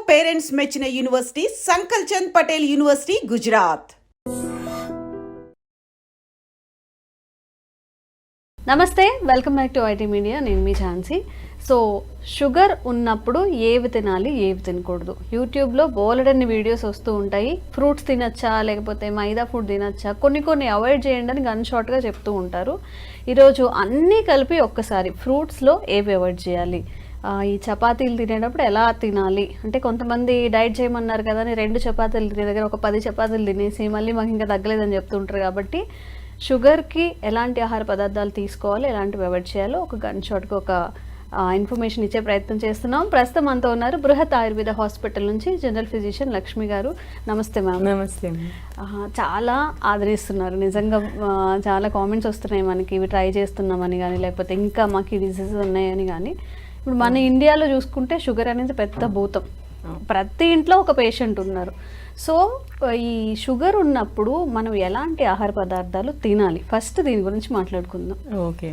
Parents మెచ్చిన university సంకల్ Chand Patel university Gujarat. నమస్తే, welcome back to IT media. నేను మీ ఝాన్సీ. సో షుగర్ ఉన్నప్పుడు ఏవి తినాలి, ఏవి తినకూడదు, యూట్యూబ్లో బోలెడన్ని వీడియోస్ వస్తూ ఉంటాయి. ఫ్రూట్స్ తినచ్చా, లేకపోతే మైదా ఫుడ్ తినచ్చా, కొన్ని అవాయిడ్ చేయండి అని గన్ షార్ట్గా చెప్తూ ఉంటారు. ఈరోజు అన్నీ కలిపి ఒక్కసారి ఫ్రూట్స్లో ఏవి అవాయిడ్ చేయాలి, ఈ చపాతీలు తినేటప్పుడు ఎలా తినాలి, అంటే కొంతమంది డైట్ చేయమన్నారు కదా అని 2 చపాతీలు తినే దగ్గర ఒక 10 చపాతీలు తినేసి మళ్ళీ మాకు ఇంకా తగ్గలేదని చెప్తుంటారు. కాబట్టి షుగర్కి ఎలాంటి ఆహార పదార్థాలు తీసుకోవాలి, ఎలాంటివి అవాయిడ్ చేయాలో ఒక గన్ షాట్కి ఒక ఇన్ఫర్మేషన్ ఇచ్చే ప్రయత్నం చేస్తున్నాం. ప్రస్తుతం అంతా ఉన్నారు బృహత్ ఆయుర్వేద హాస్పిటల్ నుంచి జనరల్ ఫిజిషియన్ లక్ష్మి గారు. నమస్తే మ్యామ్. నమస్తే. చాలా ఆదరిస్తున్నారు నిజంగా. చాలా కామెంట్స్ వస్తున్నాయి మనకి, ఇవి ట్రై చేస్తున్నామని కానీ, లేకపోతే ఇంకా మాకు ఈ డిసీజెస్ ఉన్నాయని కానీ. ఇప్పుడు మన ఇండియాలో చూసుకుంటే షుగర్ అనేది పెద్ద భూతం, ప్రతి ఇంట్లో ఒక పేషెంట్ ఉన్నారు. సో ఈ షుగర్ ఉన్నప్పుడు మనం ఎలాంటి ఆహార పదార్థాలు తినాలి, ఫస్ట్ దీని గురించి మాట్లాడుకుందాం. ఓకే,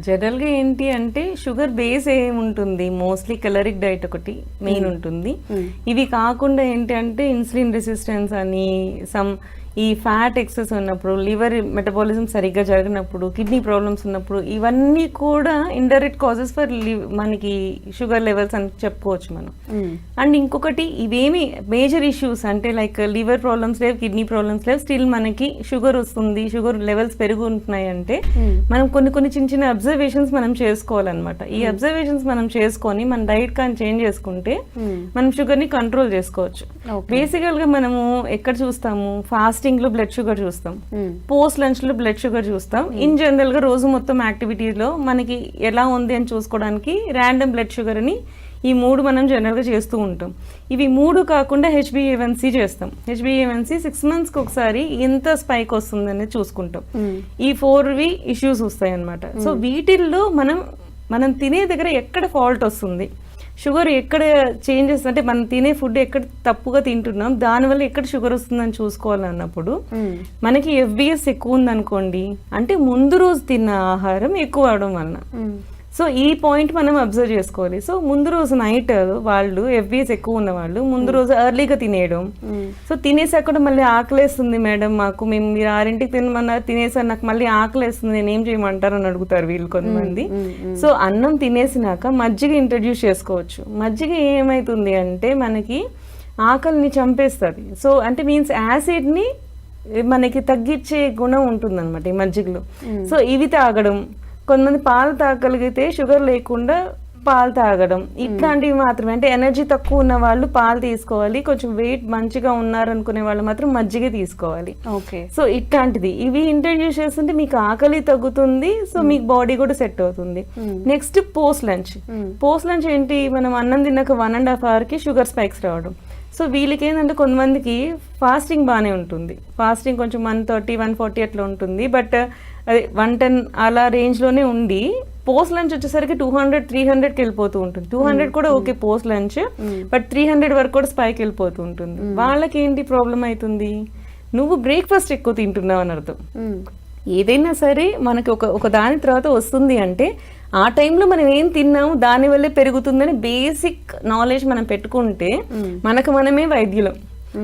జనరల్గా ఏంటి అంటే షుగర్ బేస్ ఏముంటుంది, మోస్ట్లీ కలరిక్ డైట్ ఒకటి మెయిన్ ఉంటుంది. ఇవి కాకుండా ఏంటి అంటే ఇన్సులిన్ రెసిస్టెన్స్ అని, ఈ ఫ్యాట్ ఎక్సెస్ ఉన్నప్పుడు, లివర్ మెటబాలిజం సరిగ్గా జరిగినప్పుడు, కిడ్నీ ప్రాబ్లమ్స్ ఉన్నప్పుడు, ఇవన్నీ కూడా ఇండైరెక్ట్ కాజెస్ ఫర్ మనకి షుగర్ లెవెల్స్ అని చెప్పుకోవచ్చు మనం. అండ్ ఇంకొకటి, ఇవేమి మేజర్ ఇష్యూస్ అంటే లైక్ లివర్ ప్రాబ్లమ్స్ లేవు, కిడ్నీ ప్రాబ్లమ్స్ లేవు, స్టిల్ మనకి షుగర్ వస్తుంది, షుగర్ లెవెల్స్ పెరుగుతున్నాయి అంటే మనం కొన్ని చిన్న అబ్జర్వేషన్స్ మనం చేసుకోవాలన్నమాట. ఈ అబ్జర్వేషన్స్ మనం చేసుకొని మన డైట్ కానీ చేంజ్ చేసుకుంటే మనం షుగర్ ని కంట్రోల్ చేసుకోవచ్చు. బేసికల్ గా మనము ఎక్కడ చూస్తాము, ఫాస్టింగ్ లో బ్లడ్ షుగర్ చూస్తాం, పోస్ట్ లంచ్ లో బ్లడ్ షుగర్ చూస్తాం. ఇన్ జనరల్ గా రోజు మొత్తం యాక్టివిటీస్ లో మనకి ఎలా ఉంది అని చూసుకోవడానికి ర్యాండమ్ బ్లడ్ షుగర్ అని ఈ 3 మనం జనరల్ గా చేస్తూ ఉంటాం. ఇవి 3 కాకుండా HbA1c చేస్తాం. HbA1c 6 months కి ఒకసారి ఎంత స్పైక్ వస్తుంది అనేది చూసుకుంటాం. ఈ 4 ఇష్యూస్ వస్తాయి అన్నమాట. సో వీటిల్లో మనం తినే దగ్గర ఎక్కడ ఫాల్ట్ వస్తుంది, షుగర్ ఎక్కడ చేంజెస్ అంటే మనం తినే ఫుడ్ ఎక్కడ తప్పుగా తింటున్నాం, దానివల్ల ఎక్కడ షుగర్ వస్తుందని చూసుకోవాలన్నప్పుడు మనకి FBS ఎక్కువ ఉందనుకోండి, అంటే ముందు రోజు తిన్న ఆహారం ఎక్కువ అవడం వలన. సో ఈ పాయింట్ మనం అబ్జర్వ్ చేసుకోవాలి. సో ముందు రోజు నైట్ వాళ్ళు FBS ఎక్కువ ఉన్న వాళ్ళు ముందు రోజు ఎర్లీగా తినేయడం. సో తినేసాక కూడా మళ్ళీ ఆకలేస్తుంది మేడం, మీరు 6ంటికి తినమన్నారు, తినేసారు, నాకు మళ్ళీ ఆకలేస్తుంది, నేను ఏం చేయమంటారు అని అడుగుతారు వీళ్ళు కొంతమంది. సో అన్నం తినేసినాక మజ్జిగ ఇంట్రడ్యూస్ చేసుకోవచ్చు. మజ్జిగ ఏమవుతుంది అంటే మనకి ఆకలిని చంపేస్తుంది. సో అంటే మీన్స్ యాసిడ్ని మనకి తగ్గించే గుణం ఉంటుంది అనమాట ఈ మజ్జిగలో. సో ఇవి తాగడం, కొంతమంది పాలు తాగలిగితే షుగర్ లేకుండా పాలు తాగడం, ఇట్లాంటివి మాత్రమే. అంటే ఎనర్జీ తక్కువ ఉన్న వాళ్ళు పాలు తీసుకోవాలి, కొంచెం వెయిట్ మంచిగా ఉన్నారనుకునే వాళ్ళు మాత్రం మజ్జిగ తీసుకోవాలి. సో ఇట్లాంటిది ఇవి ఇంట్రడ్యూస్ చేస్తుంటే మీకు ఆకలి తగ్గుతుంది, సో మీకు బాడీ కూడా సెట్ అవుతుంది. నెక్స్ట్ పోస్ట్ లంచ్ ఏంటి, మనం అన్నం తిన్నాక 1.5 hour కి షుగర్ స్పైక్స్ రావడం. సో వీళ్ళకి ఏంటంటే కొంతమందికి ఫాస్టింగ్ బాగానే ఉంటుంది, ఫాస్టింగ్ కొంచెం 130, 140 అట్లా ఉంటుంది, బట్ అదే 110 అలా రేంజ్లోనే ఉండి పోస్ట్ లంచ్ వచ్చేసరికి 200, 300కి వెళ్ళిపోతూ ఉంటుంది. 200 కూడా ఓకే పోస్ట్ లంచ్, బట్ 300 వరకు కూడా స్పైక్ వెళ్ళిపోతూ ఉంటుంది. వాళ్ళకి ఏంటి ప్రాబ్లం అవుతుంది, నువ్వు బ్రేక్ఫాస్ట్ ఎక్కువ తింటున్నావు అని అర్థం. ఏదైనా సరే మనకి ఒక దాని తర్వాత వస్తుంది అంటే ఆ టైంలో మనం ఏం తిన్నాము దానివల్లే పెరుగుతుందని బేసిక్ నాలెడ్జ్ మనం పెట్టుకుంటే మనకు మనమే వైద్యులం,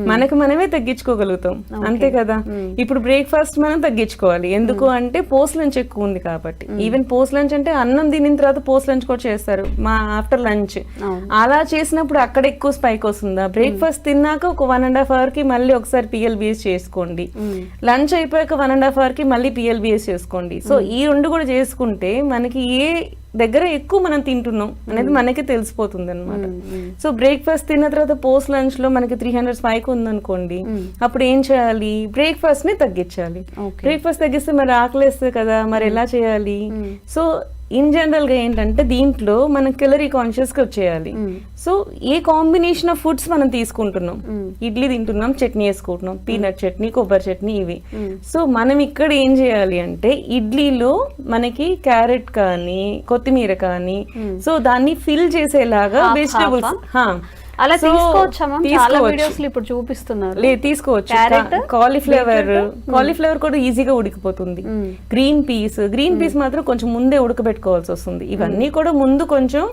మనకు మనమే తగ్గించుకోగలుగుతాం, అంతే కదా. ఇప్పుడు బ్రేక్ఫాస్ట్ మనం తగ్గించుకోవాలి, ఎందుకు అంటే పోస్ట్ లంచ్ ఎక్కువ ఉంది కాబట్టి. ఈవెన్ పోస్ట్ లంచ్ అంటే అన్నం తినిన తర్వాత పోస్ట్ లంచ్ కూడా చేస్తారు ఆఫ్టర్ లంచ్. అలా చేసినప్పుడు అక్కడ ఎక్కువ స్పైక్ వస్తుందా, బ్రేక్ఫాస్ట్ తిన్నాక ఒక 1.5 hour కి మళ్ళీ ఒకసారి PLBS చేసుకోండి, లంచ్ అయిపోయాక 1.5 hour కి మళ్ళీ PLBS చేసుకోండి. సో ఈ 2 కూడా చేసుకుంటే మనకి ఏ దగ్గర ఎక్కువ మనం తింటున్నాం అనేది మనకే తెలిసిపోతుంది అనమాట. సో బ్రేక్ఫాస్ట్ తిన్న తర్వాత పోస్ట్ లంచ్ లో మనకి 300 స్పైక్ ఉందనుకోండి, అప్పుడు ఏం చేయాలి, బ్రేక్ఫాస్ట్ ని తగ్గించాలి. బ్రేక్ఫాస్ట్ తగ్గిస్తే మరి ఆకలేస్తుంది కదా, మరి ఎలా చేయాలి. సో ఇన్ జనరల్ గా ఏంటంటే దీంట్లో మనం కెలరీ కాన్షియస్ గా వచ్చేయాలి. So A combination of foods మనం తీసుకుంటున్నాం, ఇడ్లీ తింటున్నాం, చట్నీ వేసుకుంటున్నాం, పీనట్ చట్నీ, కొబ్బరి చట్నీ, ఇవి. సో మనం ఇక్కడ ఏం చేయాలి అంటే ఇడ్లీలో మనకి క్యారెట్ కానీ కొత్తిమీర కానీ, సో దాన్ని ఫిల్ చేసేలాగా వెజిటబుల్స్ అలా తీసుకోవచ్చా? చాలా వీడియోస్ ఇప్పుడు చూపిస్తున్నారు. లేదు, తీసుకోవచ్చు. కాలీఫ్లవర్ కూడా ఈజీగా ఉడికిపోతుంది. గ్రీన్ పీస్ మాత్రం కొంచెం ముందే ఉడకబెట్టుకోవాల్సి వస్తుంది. ఇవన్నీ కూడా ముందు కొంచెం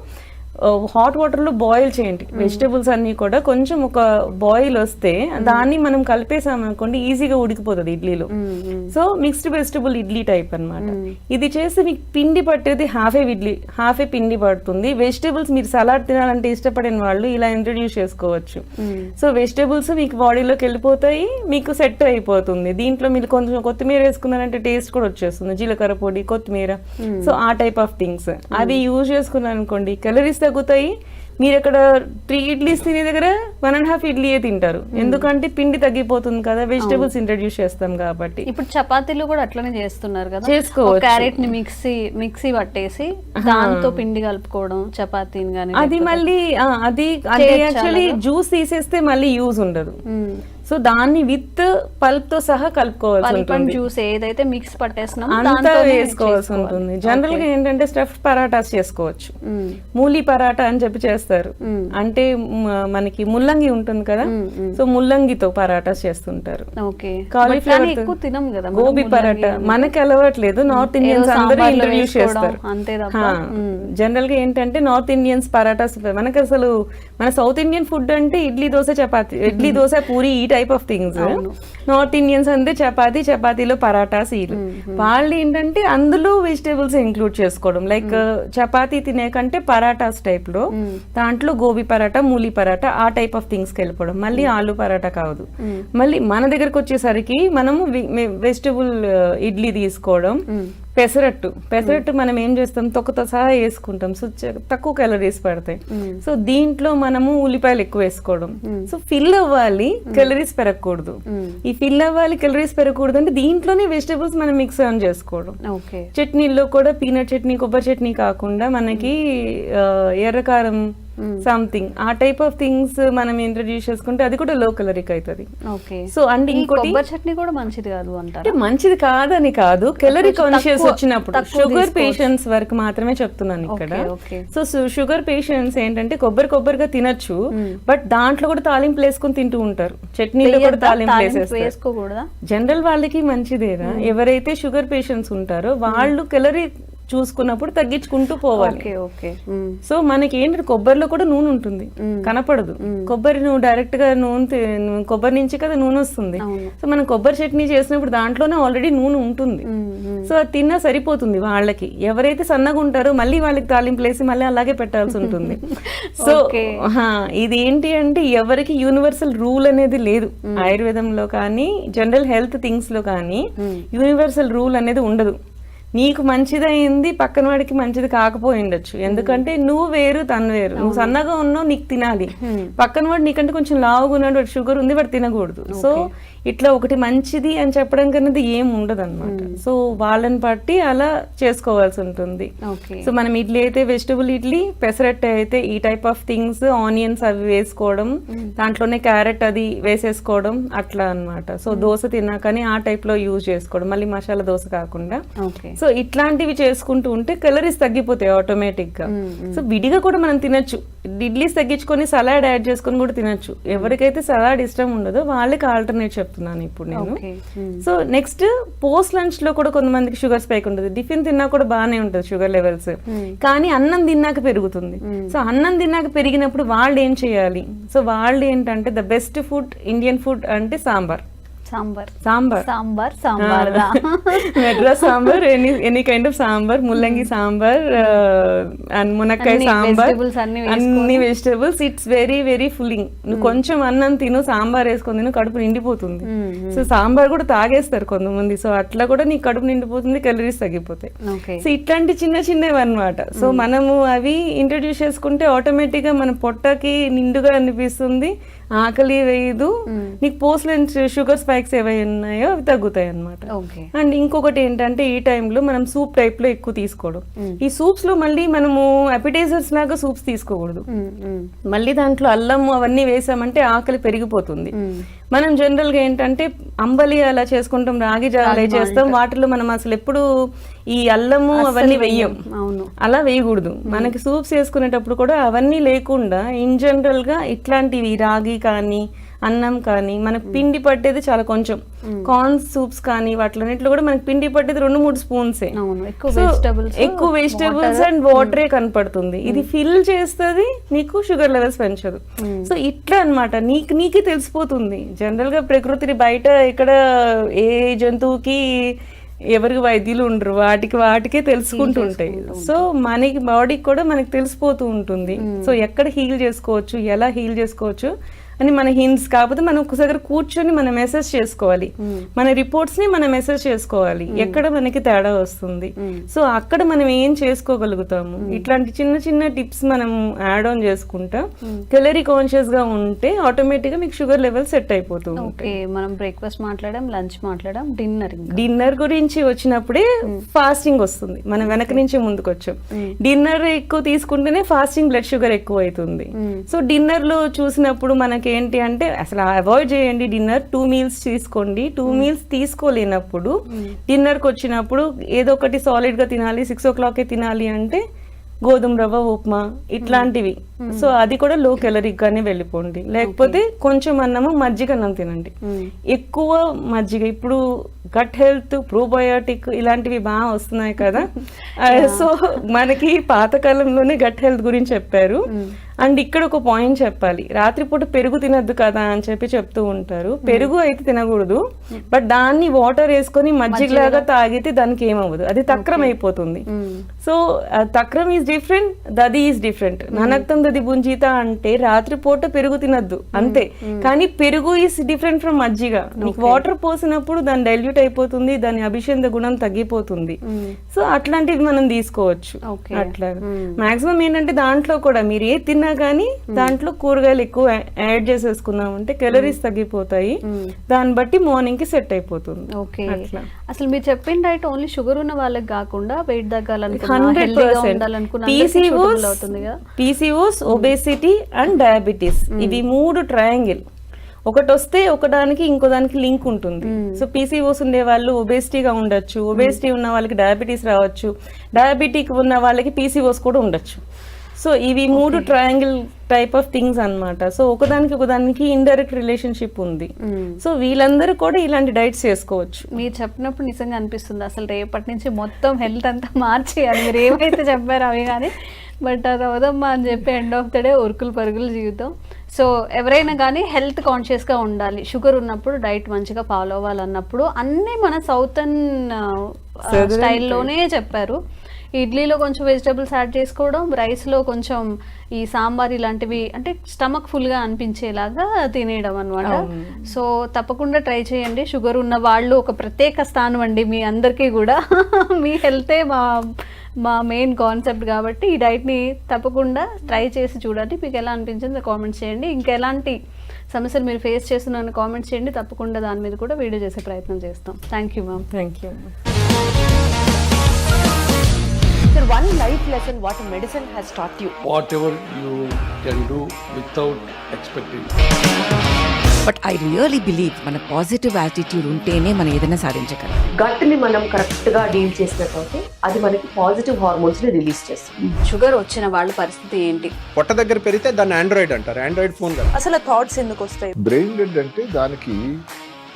హాట్ వాటర్ లో బాయిల్ చేయండి వెజిటేబుల్స్ అన్ని కూడా. కొంచెం ఒక బాయిల్ వస్తే దాన్ని మనం కలిపేసాం అనుకోండి ఈజీగా ఉడికిపోతుంది ఇడ్లీలో. So mixed vegetable idli type అన్నమాట. ఇది చేస్తే మీకు పిండి పట్టేది హాఫ్ ఏ పిండి పడుతుంది. వెజిటేబుల్స్ మీరు సలాడ్ తినాలంటే ఇష్టపడిన వాళ్ళు ఇలా ఇంట్రడ్యూస్ చేసుకోవచ్చు. సో వెజిటేబుల్స్ మీకు బాడీలోకి వెళ్ళిపోతాయి, మీకు సెట్ అయిపోతుంది. దీంట్లో మీరు కొంచెం కొత్తిమీర వేసుకున్నారంటే టేస్ట్ కూడా వచ్చేస్తుంది, జీలకర్ర పొడి, కొత్తిమీర. సో ఆ టైప్ ఆఫ్ థింగ్స్ అది యూజ్ చేసుకున్నారు అనుకోండి, క్యాలరీస్ తగ్గుతాయి. మీరు అక్కడ 3 ఇడ్లీస్ తినే దగ్గర 1.5 ఇడ్లీయే తింటారు, ఎందుకంటే పిండి తగ్గిపోతుంది కదా, వెజిటేబుల్స్ ఇంట్రడ్యూస్ చేస్తాం కాబట్టి. ఇప్పుడు చపాతీలు కూడా అట్లనే చేస్తున్నారు కదా, చేసుకోవచ్చు. క్యారెట్ ని మిక్సీ పట్టేసి దాంతో పిండి కలుపుకోవడం చపాతీని గానీ. అది మళ్ళీ అది యాక్చువల్లీ జ్యూస్ తీసేస్తే మళ్ళీ యూజ్ ఉండదు. సో దాన్ని విత్ పల్ప్ తో సహా కలుపుకోవాల్సి ఉంటుంది. జ్యూస్ ఏదైతే మిక్స్ పట్టేస్తున్నామో అంతా వేసుకోవాల్సి ఉంటుంది. జనరల్ గా ఏంటంటే స్టఫ్ పరాటాస్ చేసుకోవచ్చు. మూలి పరాటా అని చెప్పి చేస్తారు, అంటే మనకి ముల్లంగి ఉంటుంది కదా, సో ముల్లంగితో పరాటాస్ చేస్తుంటారు. కాలీఫ్లవర్, గోబీ పరాటా మనకి అలవాట్లేదు, నార్త్ ఇండియన్స్ అందరూ ఇంట్రడ్యూస్ చేస్తారు. జనరల్ గా ఏంటంటే నార్త్ ఇండియన్స్ పరాటాస్, మనకి అసలు మన సౌత్ ఇండియన్ ఫుడ్ అంటే ఇడ్లీ దోశ చపాతి, ఇడ్లీ దోశ పూరి ఈ type of things. North Indians అంటే చపాతీలో పరాటాస్. వాళ్ళు ఏంటంటే అందులో వెజిటేబుల్స్ ఇంక్లూడ్ చేసుకోవడం, లైక్ చపాతీ తినే కంటే పరాటాస్ టైప్ లో దాంట్లో గోబీ పరాటా, మూలి పరాటా ఆ టైప్ ఆఫ్ థింగ్స్ కి వెళ్ళిపోవడం. మళ్ళీ ఆలు పరాటా కాదు. మళ్ళీ మన దగ్గరకు వచ్చేసరికి మనము వెజిటేబుల్ ఇడ్లీ తీసుకోవడం. పెసరట్టు మనం ఏం చేస్తాం, తొక్కతో సహా వేసుకుంటాం, సో తక్కువ క్యాలరీస్ పడతాయి. సో దీంట్లో మనము ఉల్లిపాయలు ఎక్కువ వేసుకోవడం. సో ఫిల్ అవ్వాలి, క్యాలరీస్ పెరగకూడదు. ఈ ఫిల్ అవ్వాలి, క్యాలరీస్ పెరగకూడదు అంటే దీంట్లోనే వెజిటేబుల్స్ మనం మిక్స్ ఆన్ చేసుకోవడం. చట్నీల్లో కూడా పీనట్ చట్నీ, కొబ్బరి చట్నీ కాకుండా మనకి ఎర్రకారం సంథింగ్ ఆ టైప్ ఆఫ్ థింగ్స్ మనం ఇంట్రడ్యూస్ చేసుకుంటే అది కూడా లో క్యాలరిక్ అవుతుంది. సో అండ్ ఇంకోటి చట్నీ కూడా మంచిది కాదు అంటే మంచిది కాదని కాదు, క్యాలరీ కాన్షియస్ వచ్చినప్పుడు షుగర్ పేషెంట్స్ వరకు మాత్రమే చెప్తున్నాను ఇక్కడ. సో షుగర్ పేషెంట్స్ ఏంటంటే కొబ్బరిగా తినొచ్చు, బట్ దాంట్లో కూడా తాలింపులు వేసుకొని తింటూ ఉంటారు, చట్నీలో కూడా తాలింపులు వేసుకోకూడదా? జనరల్ వాళ్ళకి మంచిదేనా, ఎవరైతే షుగర్ పేషెంట్స్ ఉంటారో వాళ్ళు క్యాలరీ చూసుకున్నప్పుడు తగ్గించుకుంటూ పోవాలి. సో మనకి ఏంటంటే కొబ్బరిలో కూడా నూనె ఉంటుంది, కనపడదు. కొబ్బరి నువ్వు డైరెక్ట్ గా కొబ్బరి నుంచి కదా నూనె వస్తుంది. సో మనం కొబ్బరి చట్నీ చేసినప్పుడు దాంట్లోనే ఆల్రెడీ నూనె ఉంటుంది. సో అది తిన్నా సరిపోతుంది వాళ్ళకి. ఎవరైతే సన్నగా ఉంటారో మళ్ళీ వాళ్ళకి తాలింపులు వేసి మళ్ళీ అలాగే పెట్టాల్సి ఉంటుంది. సో ఇది ఏంటి అంటే ఎవరికి యూనివర్సల్ రూల్ అనేది లేదు. ఆయుర్వేదంలో కానీ జనరల్ హెల్త్ థింగ్స్ లో కానీ యూనివర్సల్ రూల్ అనేది ఉండదు. నీకు మంచిదైంది పక్కన వాడికి మంచిది కాకపోయి ఉండొచ్చు, ఎందుకంటే నువ్వు వేరు తను వేరు. నువ్వు సన్నగా ఉన్నావు, నీకు తినాలి. పక్కన వాడు నీకంటే కొంచెం లావుగా ఉన్నాడు, వాడు షుగర్ ఉంది, వాడు తినకూడదు. సో ఇట్లా ఒకటి మంచిది అని చెప్పడం కన్నది ఏం ఉండదు అనమాట. సో వాళ్ళని బట్టి అలా చేసుకోవాల్సి ఉంటుంది. సో మనం ఇడ్లీ అయితే వెజిటబుల్ ఇడ్లీ, పెసరట్టు అయితే ఈ టైప్ ఆఫ్ థింగ్స్, ఆనియన్స్ అవి వేసుకోవడం, దాంట్లోనే క్యారెట్ అది వేసేసుకోవడం అట్లా అనమాట. సో దోశ తిన్నాకని ఆ టైప్ లో యూజ్ చేసుకోవడం, మళ్ళీ మసాలా దోశ కాకుండా. సో ఇట్లాంటివి చేసుకుంటూ ఉంటే క్యాలరీస్ తగ్గిపోతాయి ఆటోమేటిక్ గా. సో విడిగా కూడా మనం తినొచ్చు, ఇడ్లీస్ తగ్గించుకొని సలాడ్ యాడ్ చేసుకొని కూడా తినొచ్చు. ఎవరికైతే సలాడ్ ఇష్టం ఉండదో వాళ్ళకి ఆల్టర్నేట్ చెప్తున్నాను ఇప్పుడు నేను. సో నెక్స్ట్ పోస్ట్ లంచ్ లో కూడా కొంతమందికి షుగర్ స్పైక్ ఉంటుంది. టిఫిన్ తిన్నా కూడా బాగానే ఉంటుంది షుగర్ లెవెల్స్, కానీ అన్నం తిన్నాక పెరుగుతుంది. సో అన్నం తిన్నాక పెరిగినప్పుడు వాళ్ళు ఏం చేయాలి? సో వాళ్ళు ఏంటంటే the best food Indian food అంటే sambar. Madras sambar, any kind of sambar, ముల్లంగి సాంబార్ అండ్ మునక్కాయ సాంబార్, అన్ని vegetables. It's very very filling. నువ్వు కొంచెం అన్నం తిను, సాంబార్ వేసుకొని తిను, కడుపు నిండిపోతుంది. సో సాంబార్ కూడా తాగేస్తారు కొంతమంది. సో అట్లా కూడా నీకు కడుపు నిండిపోతుంది, క్యాలరీస్ తగ్గిపోతాయి. సో ఇట్లాంటి చిన్నవి అన్నమాట. సో మనము అవి ఇంట్రడ్యూస్ చేసుకుంటే ఆటోమేటిక్ గా మన పొట్టకి నిండుగా అనిపిస్తుంది, ఆకలి వేయదు, నీకు పోస్ట్ లంచ్ షుగర్ స్పైక్స్ ఏవైనా ఉన్నాయో అవి తగ్గుతాయి అనమాట. అండ్ ఇంకొకటి ఏంటంటే ఈ టైంలో మనం సూప్ టైప్ లో ఎక్కువ తీసుకోవడం. ఈ సూప్స్ లో మళ్ళీ మనము అపిటైజర్స్ లాగా సూప్స్ తీసుకోకూడదు. మళ్ళీ దాంట్లో అల్లం అవన్నీ వేసామంటే ఆకలి పెరిగిపోతుంది. మనం జనరల్ గా ఏంటంటే అంబలి అలా చేసుకుంటాం, రాగి జావా చేస్తాం, వాటిలో మనం అసలు ఎప్పుడు ఈ అల్లము అవన్నీ వెయ్యం, అలా వేయకూడదు. మనకి సూప్స్ వేసుకునేటప్పుడు కూడా అవన్నీ లేకుండా ఇన్ జనరల్ గా ఇట్లాంటివి రాగి కానీ అన్నం కానీ మనకు పిండి పట్టేది చాలా కొంచెం, కార్న్ సూప్స్ కానీ వాటిలన్నిట్లో కూడా మనకి పిండి పట్టేది 2-3 స్పూన్సే. ఎక్కువ వెజిటేబుల్స్ అండ్ వాటరే కనపడుతుంది. ఇది ఫిల్ చేస్తుంది, నీకు షుగర్ లెవెల్స్ పెంచదు. సో ఇట్లా అన్నమాట, నీకే తెలిసిపోతుంది. జనరల్ గా ప్రకృతిని బయట ఇక్కడ ఏ జంతువుకి ఎవరికి వైద్యులు ఉండరు, వాటికే తెలుసుకుంటుంటాయి. సో మనకి బాడీకి కూడా మనకి తెలిసిపోతూ ఉంటుంది. సో ఎక్కడ హీల్ చేసుకోవచ్చు, ఎలా హీల్ చేసుకోవచ్చు అని మన హింట్స్. కాకపోతే మనం ఒకసారి కూర్చొని మనం మెసేజ్ చేసుకోవాలి, మన రిపోర్ట్స్ ని మనం మెసేజ్ చేసుకోవాలి, ఎక్కడ మనకి తేడా వస్తుంది. సో అక్కడ మనం ఏం చేసుకోగలుగుతాము, ఇట్లాంటి చిన్న చిన్న టిప్స్ మనం యాడ్ ఆన్ చేసుకుంటా కెలరీ కాన్షియస్ గా ఉంటే ఆటోమేటిక్ గా మీకు షుగర్ లెవెల్ సెట్ అయిపోతూ ఉంటాయి. మనం బ్రేక్ఫాస్ట్ మాట్లాడడం, లంచ్ మాట్లాడడం, డిన్నర్ గురించి వచ్చినప్పుడే ఫాస్టింగ్ వస్తుంది. మనం వెనక నుంచి ముందుకు వచ్చాం. డిన్నర్ ఎక్కువ తీసుకుంటేనే ఫాస్టింగ్ బ్లడ్ షుగర్ ఎక్కువ అవుతుంది. సో డిన్నర్ లో చూసినప్పుడు మనకి ఏంటి అంటే అసలు అవాయిడ్ చేయండి డిన్నర్. 2 మీల్స్ తీసుకోండి. 2 మీల్స్ తీసుకోలేనప్పుడు డిన్నర్కి వచ్చినప్పుడు ఏదో ఒకటి సాలిడ్ గా తినాలి, 6 o'clock తినాలి అంటే గోధుమ రవ్వ ఉప్మా ఇట్లాంటివి. సో అది కూడా లో కెలరిక్ గానే వెళ్ళిపోండి. లేకపోతే కొంచెం అన్నము, మజ్జిగ అన్నం తినండి. ఎక్కువ మజ్జిగ. ఇప్పుడు గట్ హెల్త్, ప్రోబయోటిక్ ఇలాంటివి బాగా వస్తున్నాయి కదా. సో మనకి పాతకాలంలోనే గట్ హెల్త్ గురించి చెప్పారు. అండ్ ఇక్కడ ఒక పాయింట్ చెప్పాలి, రాత్రిపూట పెరుగు తినద్దు కదా అని చెప్తూ ఉంటారు. పెరుగు అయితే తినకూడదు, బట్ దాన్ని వాటర్ వేసుకొని మజ్జిగలాగా తాగితే దానికి ఏమవ్వదు, అది తక్రం అయిపోతుంది. సో తక్రం ఈజ్ డిఫరెంట్, దది ఈజ్ డిఫరెంట్. ననక్తం దది బుంజిత అంటే రాత్రిపూట పెరుగు తినద్దు అంతే, కానీ పెరుగు ఈజ్ డిఫరెంట్ ఫ్రమ్ మజ్జిగ. నీకు వాటర్ పోసినప్పుడు దాని డైల్యూట్ అయిపోతుంది, దాని అభిషేక గుణం తగ్గిపోతుంది. సో అట్లాంటివి మనం తీసుకోవచ్చు. అట్లా మాక్సిమం ఏంటంటే దాంట్లో కూడా మీరు ఏ తిన్నా కానీ దాంట్లో కూరగాయలు ఎక్కువ యాడ్ చేసేసుకున్నాం అంటే కెలరీస్ తగ్గిపోతాయి. దాన్ని బట్టి మార్నింగ్ కి సెట్ అయిపోతుంది. అసలు మీరు చెప్పిన డైట్ ఓన్లీ షుగర్ ఉన్న వాళ్ళకి కాకుండా వెయిట్ తగ్గాలనుకున్నా, 100% PCOS, ఒబేసిటీ అండ్ డయాబెటీస్, ఇవి 3 ట్రయాంగిల్. ఒకటి వస్తే ఒకదానికి ఇంకో దానికి లింక్ ఉంటుంది. సో PCOS ఉండే వాళ్ళు ఒబేసిటీగా ఉండొచ్చు, ఒబేసిటీ ఉన్న వాళ్ళకి డయాబెటీస్ రావచ్చు, డయాబెటిక్ ఉన్న వాళ్ళకి PCOS కూడా ఉండొచ్చు. సో ఇవి 3 ట్రయాంగిల్ టైప్ ఆఫ్ థింగ్స్ అన్నమాట. సో ఒకదానికి ఇండైరెక్ట్ రిలేషన్షిప్ ఉంది. సో వీళ్ళందరూ కూడా ఇలాంటి డైట్స్ చేసుకోవచ్చు. మీరు చెప్పినప్పుడు నిజంగా అనిపిస్తుంది అసలు రేపటి నుంచి మొత్తం హెల్త్ అంతా మార్చేయాలి. మీరు ఏమైతే చెప్పారో అవి కానీ, బట్ అది అవదమ్మా అని చెప్పి ఎండ్ ఆఫ్ ద డే ఉరుకులు పరుగులు జీవితం. సో ఎవరైనా కానీ హెల్త్ కాన్షియస్గా ఉండాలి. షుగర్ ఉన్నప్పుడు డైట్ మంచిగా ఫాలో అవ్వాలన్నప్పుడు అన్నీ మన సౌతర్న్ స్టైల్లోనే చెప్పారు. ఇడ్లీలో కొంచెం వెజిటబుల్స్ యాడ్ చేసుకోవడం, రైస్లో కొంచెం ఈ సాంబార్ ఇలాంటివి అంటే స్టమక్ ఫుల్గా అనిపించేలాగా తినేయడం అనమాట. సో తప్పకుండా ట్రై చేయండి. షుగర్ ఉన్న వాళ్ళు ఒక ప్రత్యేక స్థానం అండి మీ అందరికీ కూడా. మీ హెల్తే మా మెయిన్ కాన్సెప్ట్ కాబట్టి ఈ డైట్ని తప్పకుండా ట్రై చేసి చూడండి. మీకు ఎలా అనిపించిందో కామెంట్స్ చేయండి. ఇంకెలాంటి సమస్యలు మీరు ఫేస్ చేస్తున్నారని కామెంట్స్ చేయండి. తప్పకుండా దాని మీద కూడా వీడియో చేసే ప్రయత్నం చేస్తాం. Thank you ma'am. Thank you. Sir, one life lesson what medicine has taught you. Whatever you can do without expecting. But I really believe మన పాజిటివ్ యాటిట్యూడ్ ఉంటేనే మనం ఏదైనా సాధించగలం. గట్ ని మనం కరెక్ట్ గా డీల్ చేసినట్లయితే అది మనకి పాజిటివ్ హార్మోన్స్ ని రిలీజ్ చేస్తుంది. షుగర్ వచ్చిన వాళ్ళ పరిస్థితి ఏంటి? పొట్ట దగ్గర పెరిగితే దాన్ని ఆండ్రాయిడ్ అంటారు, ఆండ్రాయిడ్ ఫోన్ కాదు. అసలు థాట్స్ ఎందుకు వస్తాయి? బ్రెయిన్ డెడ్ అంటే దానికి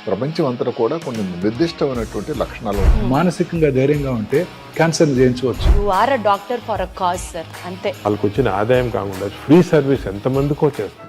ప్రపంచం అంతా కూడా కొన్ని నిర్దిష్టమైనటువంటి లక్షణాలు. మానసికంగా ధైర్యంగా ఉంటే క్యాన్సర్ జయించవచ్చు. You are a doctor for a cause sir, అంతే. వాళ్ళకి వచ్చిన ఆదాయం కాకుండా ఫ్రీ సర్వీస్ ఎంతమందికో చేస్తుంది.